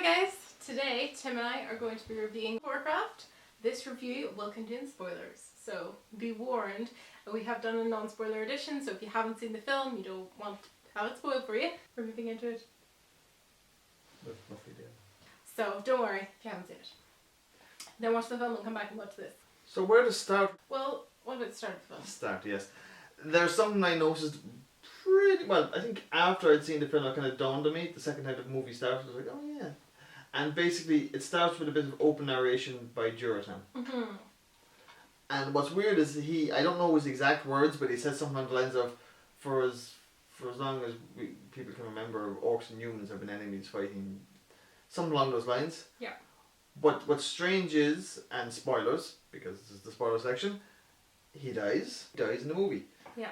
Hi guys! Today Tim and I are going to be reviewing Warcraft. This review will contain spoilers, so be warned. We have done a non-spoiler edition, so if you haven't seen the film, you don't want to have it spoiled for you. We're moving into it. So don't worry if you haven't seen it. Then watch the film and come back and watch this. So where to start? Well, what about the start of the film? Start, yes. There's something I noticed pretty well. I think after I'd seen the film, it kind of dawned on me. The second time the movie started, I was like, oh yeah. And basically, it starts with a bit of open narration by Juratan. Mm-hmm. And what's weird is I don't know his exact words, but he says something on the lines of, for as long as people can remember, orcs and humans have been enemies fighting, something along those lines. Yeah. But what's strange is, and spoilers, because this is the spoiler section, he dies. He dies in the movie. Yeah.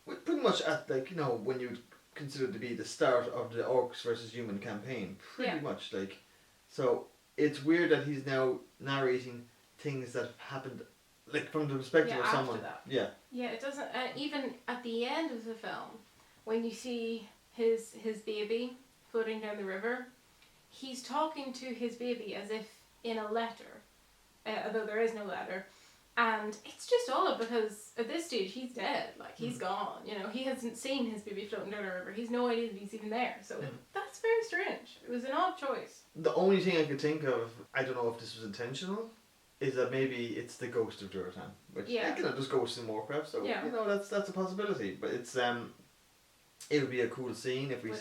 Pretty much at, like, you know, when you would consider it to be the start of the orcs versus human campaign. Pretty much, like. So, it's weird that he's now narrating things that have happened, like, from the perspective of someone. That. Yeah. Yeah, it doesn't, even at the end of the film, when you see his baby floating down the river, he's talking to his baby as if in a letter, although there is no letter. And it's just odd because at this stage he's dead, like he's gone, you know, he hasn't seen his baby floating down the river, he's no idea that he's even there, so that's very strange. It was an odd choice. The only thing I could think of, I don't know if this was intentional, is that maybe it's the ghost of Juratan, which, you know, there's ghosts in Warcraft, so, you know, that's a possibility, but it's, it would be a cool scene if we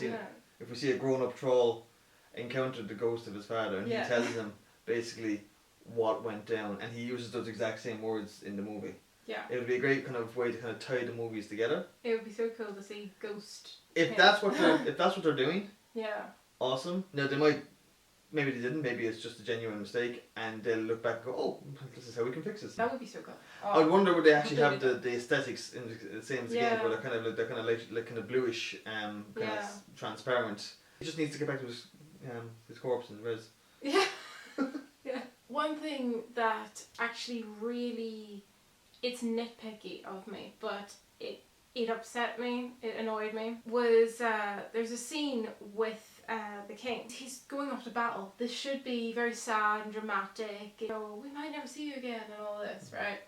see a grown-up troll encounter the ghost of his father, and he tells him, basically, what went down, and he uses those exact same words in the movie. Yeah. It would be a great kind of way to kind of tie the movies together. It would be so cool to see Ghost. If that's what they're doing. Yeah. Awesome. Now maybe they didn't, maybe it's just a genuine mistake, and they'll look back and go, oh, this is how we can fix this. That would be so cool. I wonder would they actually have the aesthetics in the same as again, where they're kind of bluish, kind of transparent. He just needs to get back to his corpse and res. Yeah. Yeah. One thing that actually really, it's nitpicky of me, but it upset me, it annoyed me, was there's a scene with the king. He's going off to battle. This should be very sad and dramatic. You know, we might never see you again and all this, right?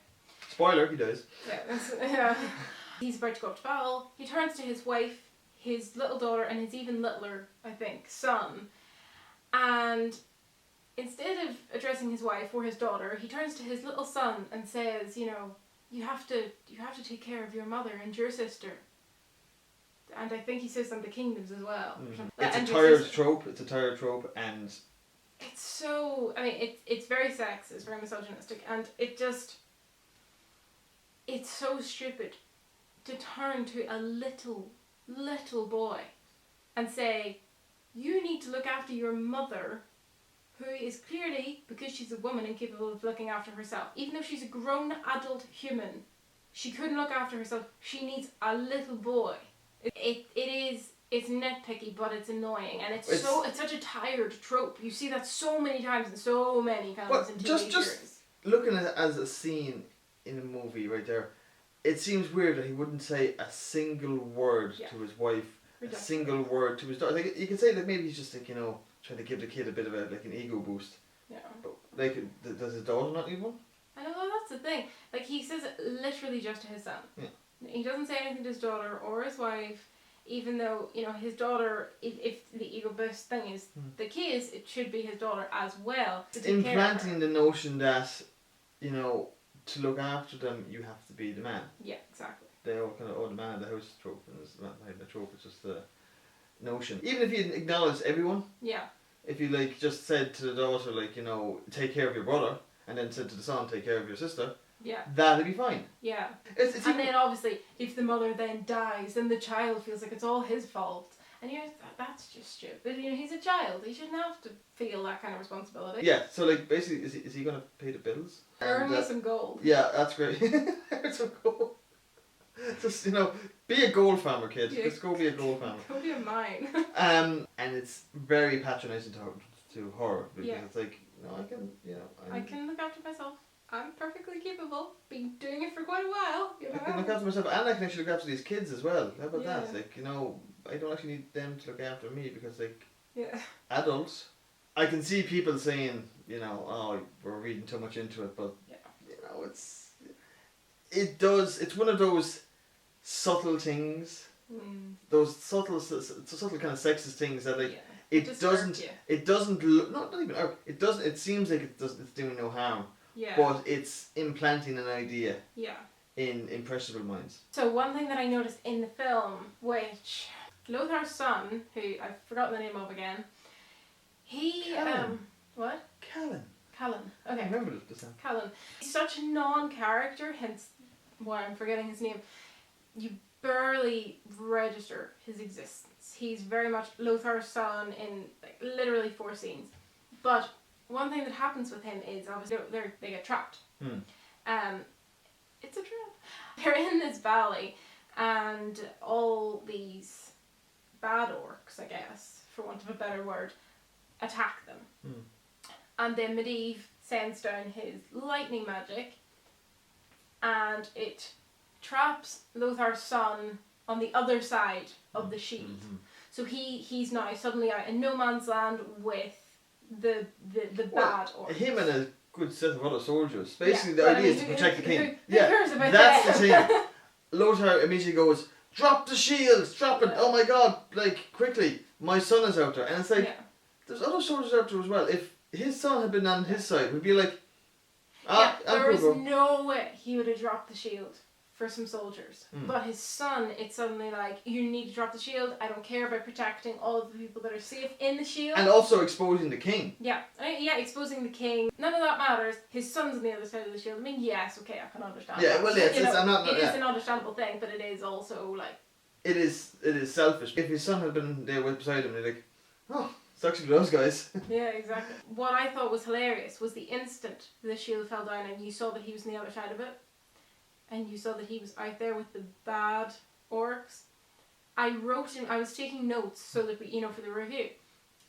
Spoiler, he does. Yeah. He's about to go off to battle. He turns to his wife, his little daughter, and his even littler, I think, son. And instead of addressing his wife or his daughter, he turns to his little son and says, you know, you have to take care of your mother and your sister. And I think he says on the kingdoms as well. It's a tired trope, and it's so, I mean, it's very sexist, very misogynistic, and it's so stupid to turn to a little boy and say, you need to look after your mother, who is clearly, because she's a woman, incapable of looking after herself. Even though she's a grown adult human, she couldn't look after herself. She needs a little boy. It's nitpicky, but it's annoying, and it's such a tired trope. You see that so many times in so many films and TV series. Just looking at it as a scene in a movie right there, it seems weird that he wouldn't say a single word to his wife, a single word to his daughter. Like, you could say that maybe he's just, like, you know, trying to give the kid a bit of an ego boost. Yeah. But, like, does his daughter not need one? I know, that's the thing. Like, he says it literally just to his son. Yeah. He doesn't say anything to his daughter or his wife, even though, you know, his daughter, if the ego boost thing is the case, it should be his daughter as well. Implanting the notion that, you know, to look after them, you have to be the man. Yeah, exactly. They all kind of, the man in the house trope, and it's not the trope, it's just the notion. Even if you acknowledged everyone, if you, like, just said to the daughter, like, you know, take care of your brother, and then said to the son, take care of your sister, that'd be fine. Yeah. And then obviously, if the mother then dies, then the child feels like it's all his fault. And you're that's just stupid. You know, he's a child. He shouldn't have to feel that kind of responsibility. Yeah, so, like, basically, is he going to pay the bills? Earn me some gold. Yeah, that's great. Earn some gold. Just, you know, be a gold farmer, kid. Yeah. Just go be a gold farmer. Go be a mine. And it's very patronising to her, because it's like, no, I can look after myself. I'm perfectly capable. Been doing it for quite a while. You know? I can look after myself, and I can actually look after these kids as well. How about that? Like, you know, I don't actually need them to look after me, because, like, adults I can see people saying, you know, oh, we're reading too much into it, but yeah. you know, it's one of those subtle things, those subtle kind of sexist things that like it doesn't look, not even it doesn't, it seems like it's doing no harm, but it's implanting an idea in impressionable minds. So one thing that I noticed in the film, which Lothar's son, who I've forgotten the name of again, he Kalin. What? Kalin. Okay. I remember the name. Kalin. He's such a non-character, hence why I'm forgetting his name. You barely register his existence. He's very much Lothar's son in like literally 4 scenes. But one thing that happens with him is obviously they get trapped. It's a trap. They're in this valley, and all these bad orcs, I guess, for want of a better word, attack them. And then Medivh sends down his lightning magic, and it traps Lothar's son on the other side of the shield. So he's now suddenly out in no man's land with the bad orcs. Him and a good set of other soldiers. Basically, the idea is to protect the king. Who cares about that's that? The thing. Lothar immediately goes, drop the shields, drop it. Oh my god, like quickly, my son is out there. And it's like, there's other soldiers out there as well. If his son had been on his side, we'd be like, there was no way he would have dropped the shield for some soldiers. But his son, it's suddenly like, you need to drop the shield. I don't care about protecting all of the people that are safe in the shield. And also exposing the king. Yeah, exposing the king. None of that matters. His son's on the other side of the shield. I mean, yes, okay, I can understand. Yeah, that. well, yes, it's an understandable thing, but it is also like... It is selfish. If his son had been there beside him, they'd like, oh, it's actually those guys. Yeah, exactly. What I thought was hilarious was the instant the shield fell down and you saw that he was on the other side of it, and you saw that he was out there with the bad orcs. I was taking notes so that we, for the review.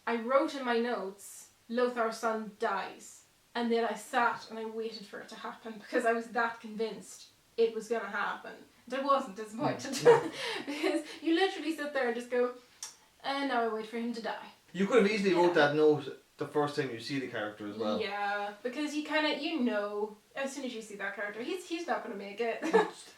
I wrote in my notes, Lothar's son dies. And then I sat and I waited for it to happen because I was that convinced it was going to happen. And I wasn't disappointed. Because you literally sit there and just go, and now I wait for him to die. You could have easily wrote that note the first time you see the character as well. Yeah, because you kind of, as soon as you see that character, he's not going to make it.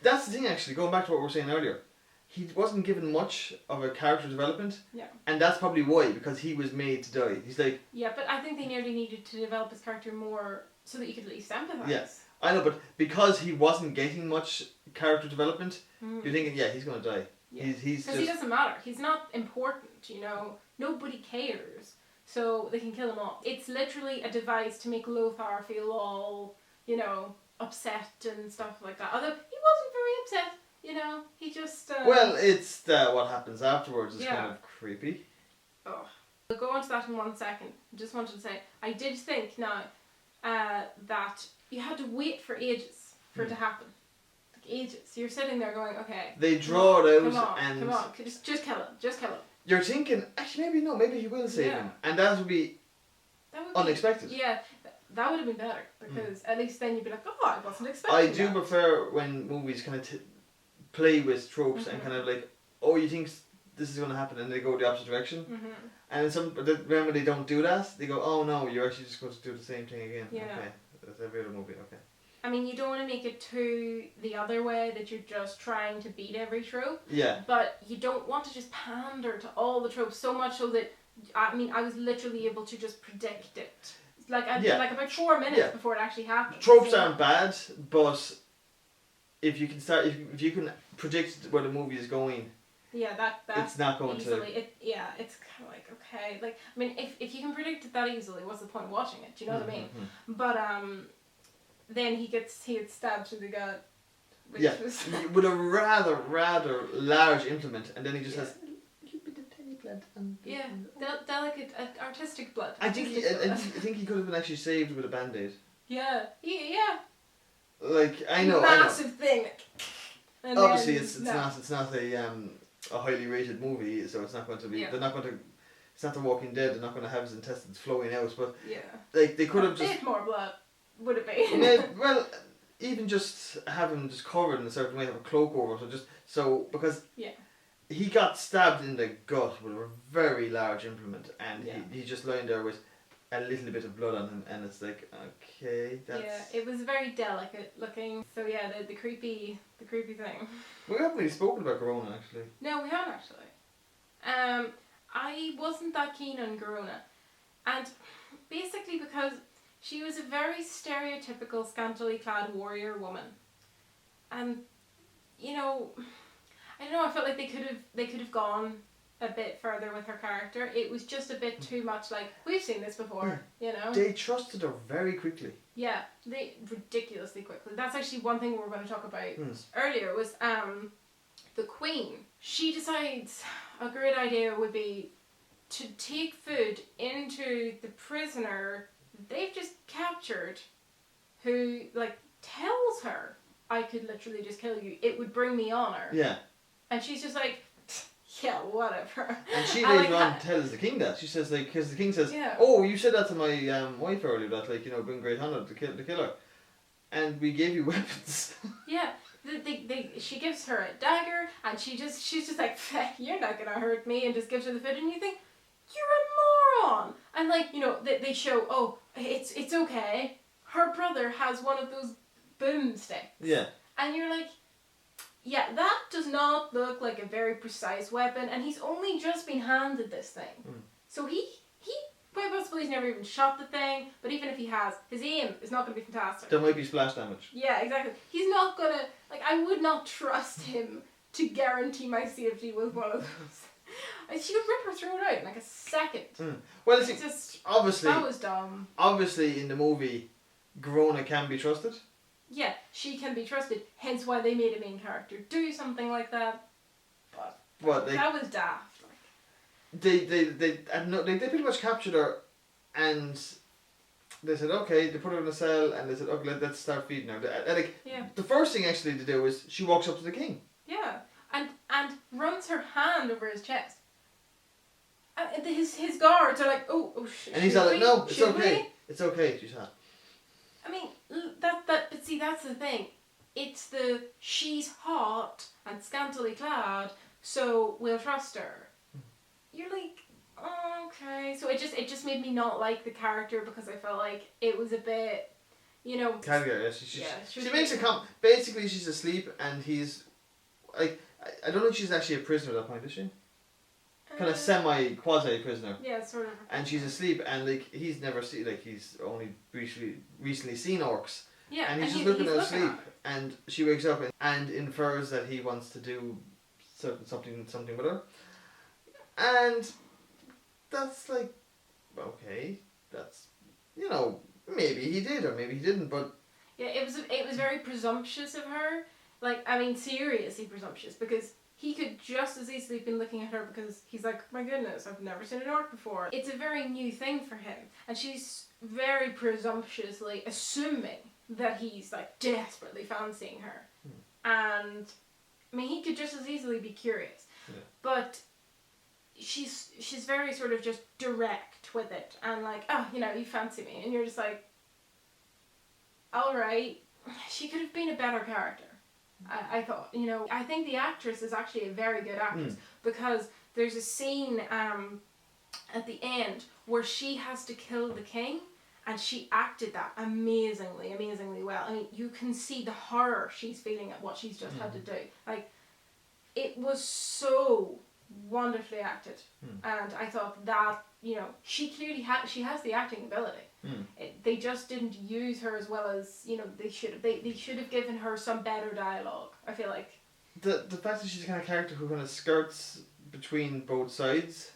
That's the thing, actually, going back to what we were saying earlier. He wasn't given much of a character development. Yeah. And that's probably why, because he was made to die. He's like... Yeah, but I think they nearly needed to develop his character more so that you could at least empathise. Yeah, I know, but because he wasn't getting much character development, you're thinking, he's going to die. Yeah. He's because he doesn't matter. He's not important, Nobody cares. So they can kill him off. It's literally a device to make Lothar feel all, upset and stuff like that. Although he wasn't very upset, he just... Well, it's what happens afterwards is kind of creepy. Oh. We'll go on to that in 1 second. I just wanted to say, I did think now that you had to wait for ages for it to happen. Like ages. So you're sitting there going, okay. They draw it out and... Come on, just kill him. Just kill him. You're thinking, actually maybe he will save him. And that would be unexpected. Yeah, that would have been better, because at least then you'd be like, oh, I wasn't expecting I do prefer when movies kind of play with tropes and kind of like, oh, you think this is going to happen, and they go the opposite direction. And remember they don't do that, they go, oh no, you're actually just going to do the same thing again. Yeah. Okay, that's every other movie, okay. I mean, you don't want to make it too the other way, that you're just trying to beat every trope. Yeah. But you don't want to just pander to all the tropes so much so that, I was literally able to just predict it. Like about 4 minutes before it actually happened. Tropes aren't bad, but if you can if you can predict where the movie is going, that it's not going easily, to. It's kind of like, okay, like, I mean, if you can predict it that easily, what's the point of watching it? Do you know what I mean? But then he gets stabbed through the gut. Which was with a rather large implement, and then he just has a little bit of tiny blood. Delicate artistic blood. I think he could have been actually saved with a band-aid. Yeah. Like I know. Massive thing. And obviously, it's not a highly rated movie, so it's not going to be. They're not going to. It's not The Walking Dead. They're not going to have his intestines flowing out, but like they could have just. More blood. Would it be? Well, even just have him just covered in a certain way, have a cloak over, because he got stabbed in the gut with a very large implement, and he just lying there with a little bit of blood on him, and it's like, okay, that's... Yeah, it was very delicate looking. So yeah, the creepy thing. We haven't really spoken about Corona, actually. No, we haven't actually. I wasn't that keen on Corona, and basically because she was a very stereotypical scantily clad warrior woman, and you know, I don't know. I felt like they could have gone a bit further with her character. It was just a bit too much like, we've seen this before, you know. They trusted her very quickly. Yeah, they ridiculously quickly. That's actually one thing we were going to talk about earlier was the Queen. She decides a great idea would be to take food into the prisoner they've just captured, who like tells her, I could literally just kill you. It would bring me honor. Yeah. And she's just like, yeah, whatever. And she later on tells the king that. She says, like, because the king says, yeah. Oh, you said that to my wife earlier, that, like, you know, bring great honor to kill her. And we gave you weapons. Yeah. She gives her a dagger, and she's just like, you're not gonna hurt me, and just gives her the food, and you think, you're a moron. And like, you know, they show, oh, it's okay. Her brother has one of those boomsticks. Yeah. And you're like, yeah, that does not look like a very precise weapon, and he's only just been handed this thing. So he quite possibly he's never even shot the thing, but even if he has, his aim is not going to be fantastic. There might be splash damage. Yeah, exactly. He's not going to, like, I would not trust him to guarantee my safety with one of those. She could rip her throat out in like a second. Well, it's just, obviously, that was dumb. Obviously, in the movie, Grona can be trusted. Yeah, she can be trusted, hence why they made a main character do something like that. But that was daft. They pretty much captured her, and they said, okay, they put her in a cell, and they said, okay, let's start feeding her. The first thing actually to do is she walks up to the king. Yeah, and runs her hand over his chest. And his guards are like, oh and he's like, no, it's okay. It's okay, she said. I mean, but see, that's the thing. It's the, she's hot and scantily clad, so we'll trust her. You're like, oh, okay. So it just made me not like the character, because I felt like it was a bit, you know. She makes a comment. Basically, she's asleep, and he's like, I don't think she's actually a prisoner at that point, is she? Kind of quasi prisoner. Yeah, sort of. And she's asleep, and like he's never seen, like he's only recently seen orcs. Yeah, and he's just looking at her sleep, and she wakes up and infers that he wants to do something with her. And that's like, okay, that's, you know, maybe he did or maybe he didn't, but... Yeah, it was very presumptuous of her. Like, I mean, seriously presumptuous, because he could just as easily have been looking at her because he's like, my goodness, I've never seen an orc before. It's a very new thing for him, and she's very presumptuously assuming that he's, like, desperately fancying her. And, I mean, he could just as easily be curious. Yeah. But... She's very sort of just direct with it, and like, oh, you know, you fancy me, and you're just like, alright. She could have been a better character. I thought, you know, I think the actress is actually a very good actress, because there's a scene at the end where she has to kill the king, and she acted that amazingly well. I mean, you can see the horror she's feeling at what she's just had to do. Like, it was so wonderfully acted, and I thought that, you know, she clearly has the acting ability. They just didn't use her as well as, you know, they should have. They should have given her some better dialogue, I feel like. The fact that she's the kind of character who kind of skirts between both sides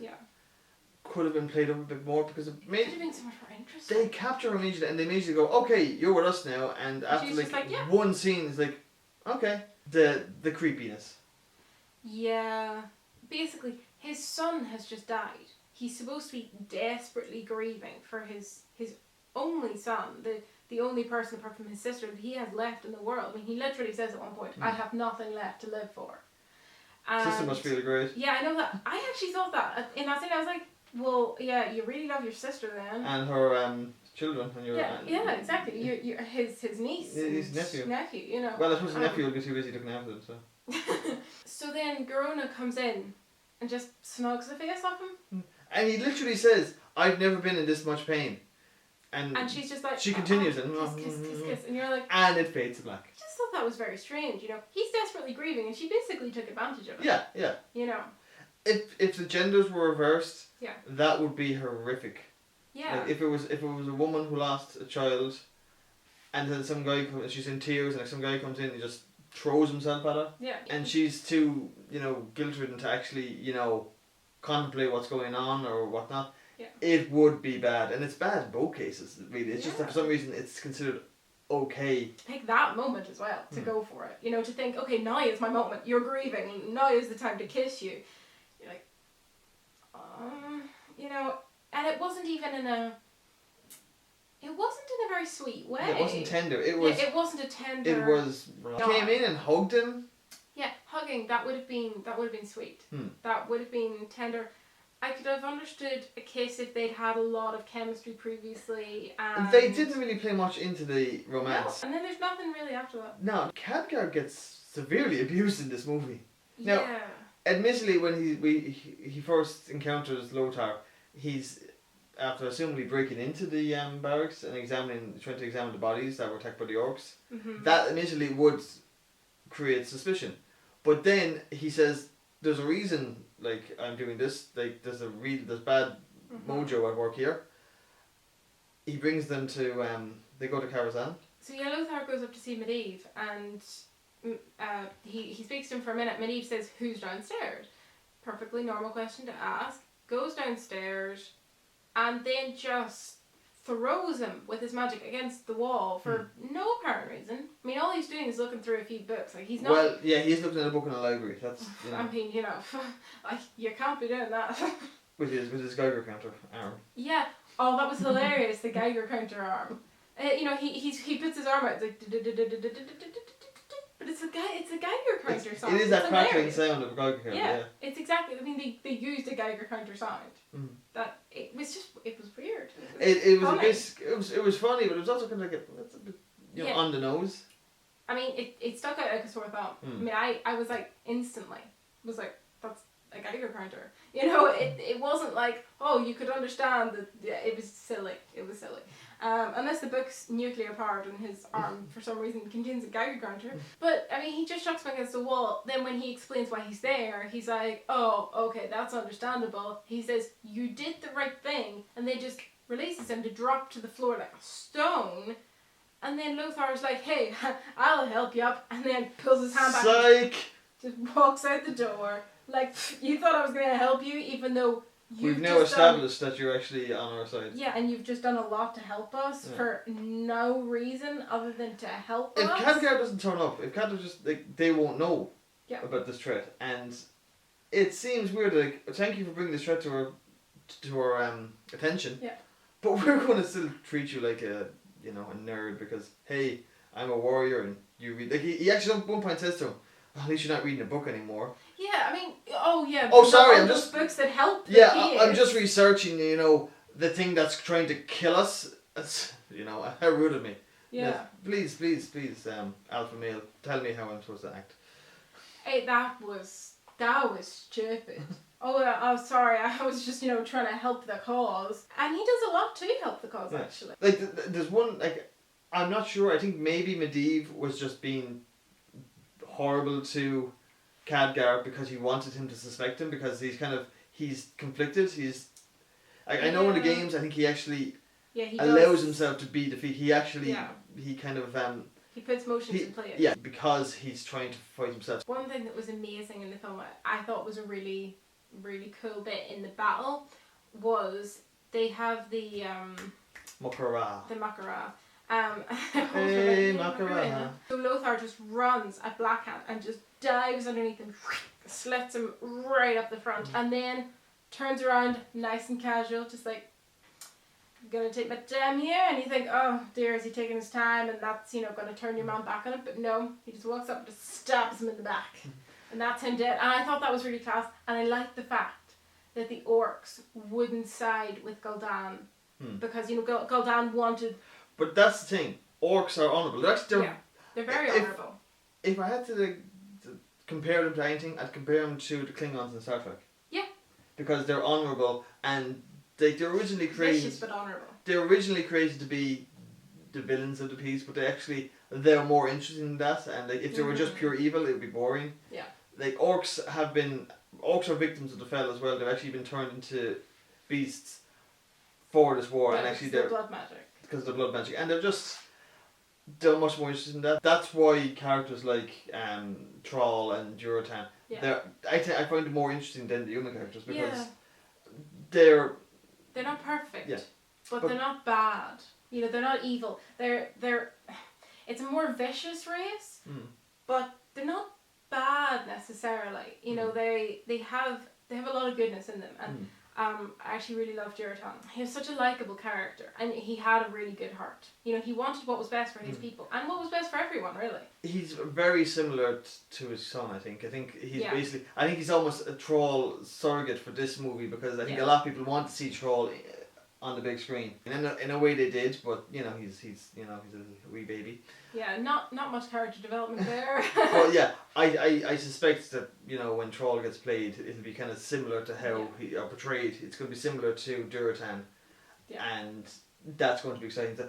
could have been played up a bit more, because it could have been so much more interesting. They capture her immediately, and they immediately go, okay, you're with us now, and after like one scene is like, okay, the creepiness. Yeah. Basically, his son has just died. He's supposed to be desperately grieving for his only son, the only person apart from his sister that he has left in the world. I mean, he literally says at one point, I have nothing left to live for. Sister must feel great. Yeah, I know that. I actually thought that. In that scene, I was like, well, yeah, you really love your sister then. And her children. And your, yeah, exactly. You're his niece. His nephew. Nephew, you know. Well, I suppose his nephew will be too busy looking after them, so. So then Garona comes in and just snugs the face off him. And he literally says, I've never been in this much pain. And she's just like... She continues and kiss. And you're like... And it fades to black. I just thought that was very strange, you know. He's desperately grieving and she basically took advantage of it. Yeah. You know. If the genders were reversed, yeah, that would be horrific. Yeah. Like if it was a woman who lost a child, and then some guy comes, she's in tears, and some guy comes in and he just throws himself at her. Yeah. And she's too, guilt-ridden to actually, contemplate what's going on or whatnot. Yeah. It would be bad, and it's bad in both cases. Really, it's just that for some reason it's considered okay. To take that moment as well, to go for it. You know, to think, okay, now is my moment. You're grieving. Now is the time to kiss you. You're like, and it wasn't even in a. It wasn't in a very sweet way. It wasn't tender. It was. It wasn't a tender. It was. Came in and hugged him. Yeah, hugging. That would have been sweet. That would have been tender. I could have understood a kiss if they'd had a lot of chemistry previously. And they didn't really play much into the romance. No, and then there's nothing really after that. No, Khadgar gets severely abused in this movie. Now, yeah. Admittedly, when he first encounters Lothar, he's after assumably breaking into the barracks and trying to examine the bodies that were attacked by the orcs. Mm-hmm. That initially would create suspicion, but then he says, "There's a reason. Like I'm doing this. Like there's bad mojo at work here." He brings them to they go to Karazhan. So Lothar goes up to see Medivh and he speaks to him for a minute. Medivh says, "Who's downstairs?" Perfectly normal question to ask. Goes downstairs and then just throws him with his magic against the wall for no apparent reason. I mean, all he's doing is looking through a few books. Like he's not. Well, yeah, he's looking at a book in a library. That's. I mean, you can't be doing that. with his Geiger counter arm. Yeah. Oh, that was hilarious. The Geiger counter arm. He puts his arm out. It's like. But it's a Geiger counter sound. It is that crackling sound of a Geiger counter. Yeah. It's exactly. I mean, they used a Geiger counter sound. That it was weird. It was a bit. It was funny, but it was also kind of like that's a bit on the nose. I mean, it stuck out like a sore thumb. I mean, I was like instantly was like that's a Geiger counter. It wasn't like you could understand that. Yeah, it was silly. Unless the book's nuclear powered and his arm for some reason contains a Geiger counter. But I mean, he just chucks him against the wall. Then when he explains why he's there, he's like, "Oh, okay, that's understandable." He says, "You did the right thing," and then just releases him to drop to the floor like a stone. And then Lothar's like, "Hey, I'll help you up," and then pulls his hand back. Psych! Just walks out the door. Like, you thought I was going to help you, even though we've now established that you're actually on our side. Yeah, and you've just done a lot to help us for no reason other than to help us. If Khadgar doesn't turn up, if Khadgar just they won't know about this threat, and it seems weird. Like, thank you for bringing this threat to our attention. Yeah. But we're going to still treat you like a nerd because hey, I'm a warrior and you read. Like he actually at one point says to him, "At least you're not reading a book anymore." Yeah, I mean, oh yeah. Oh, sorry, I'm just books that help. I'm just researching. The thing that's trying to kill us. It's, how rude of me. Yeah. Please, alpha male, tell me how I'm supposed to act. Hey, that was stupid. Oh, sorry. I was just trying to help the cause, and he does a lot to help the cause actually. Like there's one I'm not sure. I think maybe Medivh was just being horrible to Khadgar because he wanted him to suspect him because he's conflicted. I know in the games I think he actually allows himself to be defeated. He actually he kind of he puts motions in place. Yeah, because he's trying to fight himself. One thing that was amazing in the film I thought was a really, really cool bit in the battle was they have the Makara. The Makara. Hey, Makara. So Lothar just runs at Blackhand and just dives underneath him, slits him right up the front, and then turns around, nice and casual, just like, I'm gonna take my time here, and you think, oh dear, is he taking his time, and that's, gonna turn your man back on him, but no, he just walks up and just stabs him in the back, and that's him dead, and I thought that was really class, and I liked the fact that the orcs wouldn't side with Gul'dan, because, Gul'dan wanted... But that's the thing, orcs are honourable. They're very honourable. If I had to compare them to anything, I'd compare them to the Klingons in Star Trek. Yeah. Because they're honourable and they're originally created. Vicious but honourable. They're originally created to be the villains of the piece, but they're more interesting than that. And like, if they were just pure evil, it would be boring. Yeah. Like orcs are victims of the fell as well. They've actually been turned into beasts for this war, and actually they're blood magic. Because of the blood magic, and they're much more interested in that. That's why characters like Troll and Durotan, I find them more interesting than the human characters because they're not perfect, but they're not bad. You know, they're not evil. They're it's a more vicious race, but they're not bad necessarily. You know, they have a lot of goodness in them, and I actually really loved Durotan. He was such a likeable character, and he had a really good heart. You know, he wanted what was best for his people, and what was best for everyone, really. He's very similar to his son, I think. I think he's almost a Troll surrogate for this movie, because I think a lot of people want to see Troll on the big screen. And in a way they did, but you know, he's a wee baby. Yeah, not much character development there. Well, yeah, I suspect that, you know, when Troll gets played, it'll be kind of similar to how he are portrayed. It's going to be similar to Durotan, and that's going to be exciting.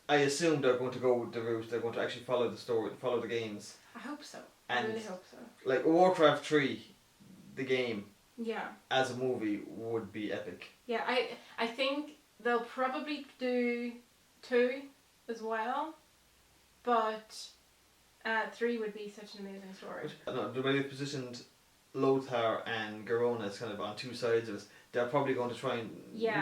I assume they're going to go with the route. They're going to actually follow the story, follow the games. I hope so. I really hope so. Like Warcraft 3, the game. Yeah. As a movie would be epic. Yeah, I think they'll probably do 2 as well, but 3 would be such an amazing story. No, the way they've positioned Lothar and Garona is kind of on two sides of it. They're probably going to try and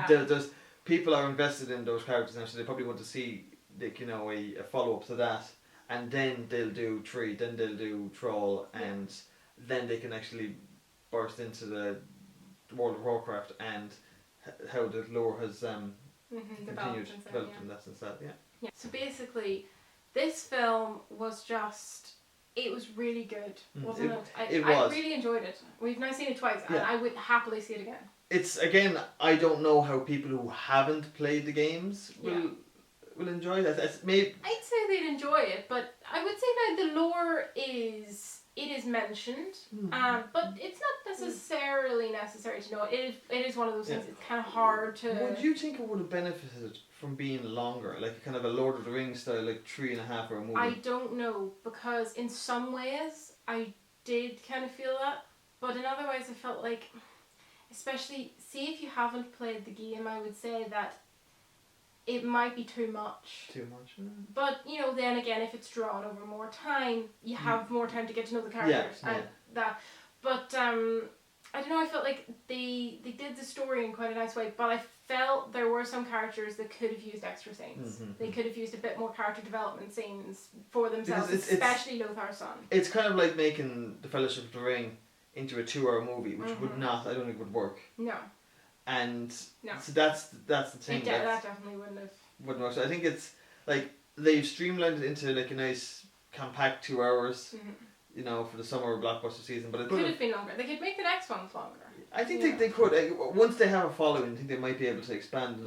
there's people are invested in those characters now, so they probably want to see, like, you know, a follow up to that, and then they'll do 3, then they'll do Troll, and then they can actually burst into the World of Warcraft and how the lore has continued developed in that sense. Yeah. So basically, this film was it was really good, wasn't it? I really enjoyed it. We've now seen it twice, and I would happily see it again. It's, again, I don't know how people who haven't played the games will enjoy that. I'd say they'd enjoy it, but I would say that the lore is mentioned, but it's not necessarily necessary to know. It is one of those things. It's kind of hard to. Would you think it would have benefited from being longer, like kind of a Lord of the Rings style, like 3.5 hour movie? I don't know, because in some ways I did kind of feel that, but in other ways I felt like, especially, see, if you haven't played the game, I would say that it might be too much. But, you know, then again, if it's drawn over more time, you have more time to get to know the characters and that. But I don't know, I felt like they did the story in quite a nice way, but I felt there were some characters that could have used extra scenes. They could have used a bit more character development scenes for themselves, especially Lothar's son. It's kind of like making The Fellowship of the Ring into a 2 hour movie, which would not, I don't think would work. No. And so that's the thing. That definitely wouldn't work. So I think it's like they've streamlined it into like a nice compact 2 hours, you know, for the summer blockbuster season. But it could have been longer. They could make the next ones longer. I think they could. Once they have a following, I think they might be able to expand.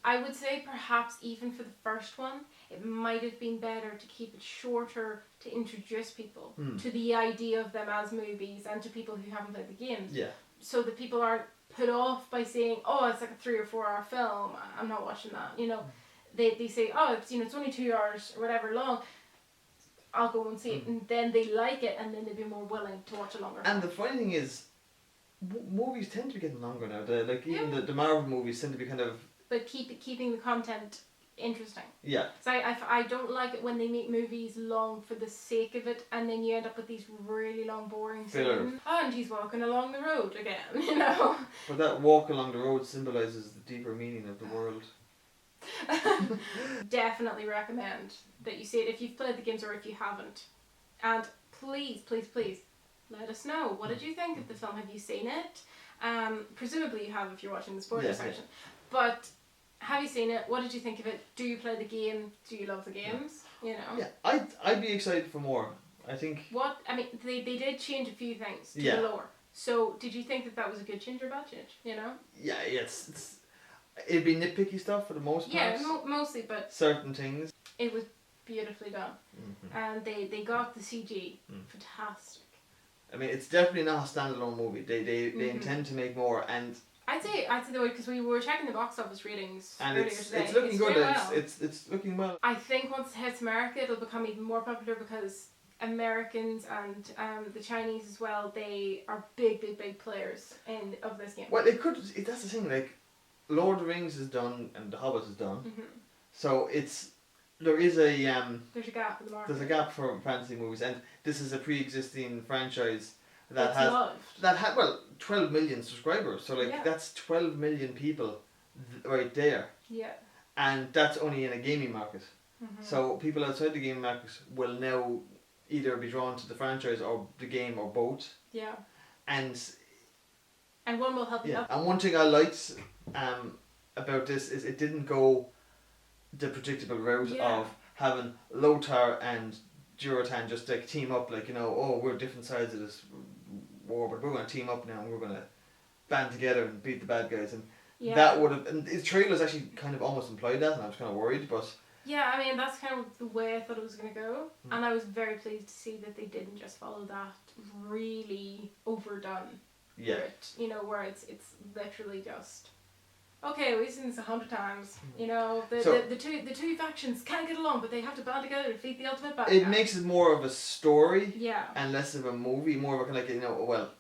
I would say perhaps even for the first one, it might have been better to keep it shorter to introduce people to the idea of them as movies and to people who haven't played the games. Yeah. So that people aren't put off by saying, oh, it's like a 3 or 4 hour film, I'm not watching that. You know, they say, oh, it's only 2 hours or whatever long, I'll go and see it, and then they like it, and then they'd be more willing to watch a longer film. And the funny thing is, movies tend to be getting longer now. Even the Marvel movies tend to be kind of. But keeping the content interesting. Yeah. So I don't like it when they make movies long for the sake of it, and then you end up with these really long, boring scenes. Oh, and he's walking along the road again, you know. But that walk along the road symbolises the deeper meaning of the world. Definitely recommend that you see it if you've played the games or if you haven't. And please, please, please, let us know. What did you think of the film? Have you seen it? Presumably you have if you're watching the spoiler section. But have you seen it? What did you think of it? Do you play the game? Do you love the games? You know. Yeah, I'd be excited for more. I think. They did change a few things to the lore. So did you think that was a good change or bad change? You know. Yeah, it'd be nitpicky stuff for the most part. Yeah, mostly, but certain things. It was beautifully done, and they got the CG fantastic. I mean, it's definitely not a standalone movie. They intend to make more, and I'd say the way, because we were checking the box office ratings and earlier today. It's looking good. Well. It's looking well. I think once it hits America, it'll become even more popular because Americans and the Chinese as well, they are big players of this game. Well, it could. That's the thing. Like, Lord of the Rings is done and The Hobbit is done, so there is a there's a gap in the market. There's a gap for fantasy movies, and this is a pre-existing franchise that had 12 million subscribers. So that's 12 million people right there. Yeah. And that's only in a gaming market. So people outside the gaming market will now either be drawn to the franchise or the game or both. Yeah. And one will help you up. And one thing I liked about this is it didn't go the predictable route of having Lothar and Durotan just like team up, like, you know, oh, we're different sides of this war, but we're going to team up now and we're going to band together and beat the bad guys. And that would have, and the trailers actually kind of almost implied that, and I was kind of worried, but yeah, I mean, that's kind of the way I thought it was going to go, and I was very pleased to see that they didn't just follow that really overdone route, you know, where it's literally just, okay, we've seen this 100 times, you know, the two factions can't get along, but they have to band together to defeat the ultimate bad guy. It makes it more of a story, yeah, and less of a movie, more of a kind of, like, you know, well,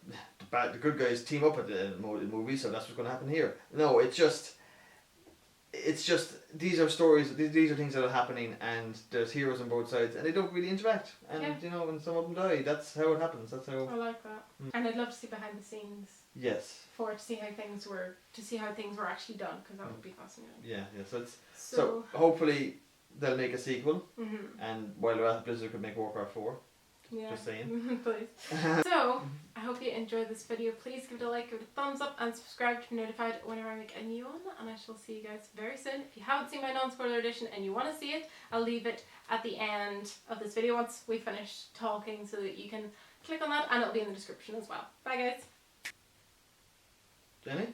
the good guys team up at the movie, so that's what's going to happen here. No, it's just these are stories, these are things that are happening, and there's heroes on both sides, and they don't really interact, and you know, when some of them die, that's how it happens. That's how. I like that, and I'd love to see behind the scenes. Yes. To see how things were actually done, because that would be fascinating. Yeah. So hopefully they'll make a sequel, mm-hmm. and while they're at Blizzard could make Warcraft 4. Yeah. Just saying. Please. So, I hope you enjoyed this video. Please give it a like, give it a thumbs up, and subscribe to be notified whenever I make a new one. And I shall see you guys very soon. If you haven't seen my non-spoiler edition and you want to see it, I'll leave it at the end of this video once we finish talking, so that you can click on that, and it'll be in the description as well. Bye, guys. Jenny?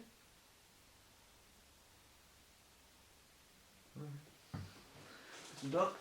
Duck?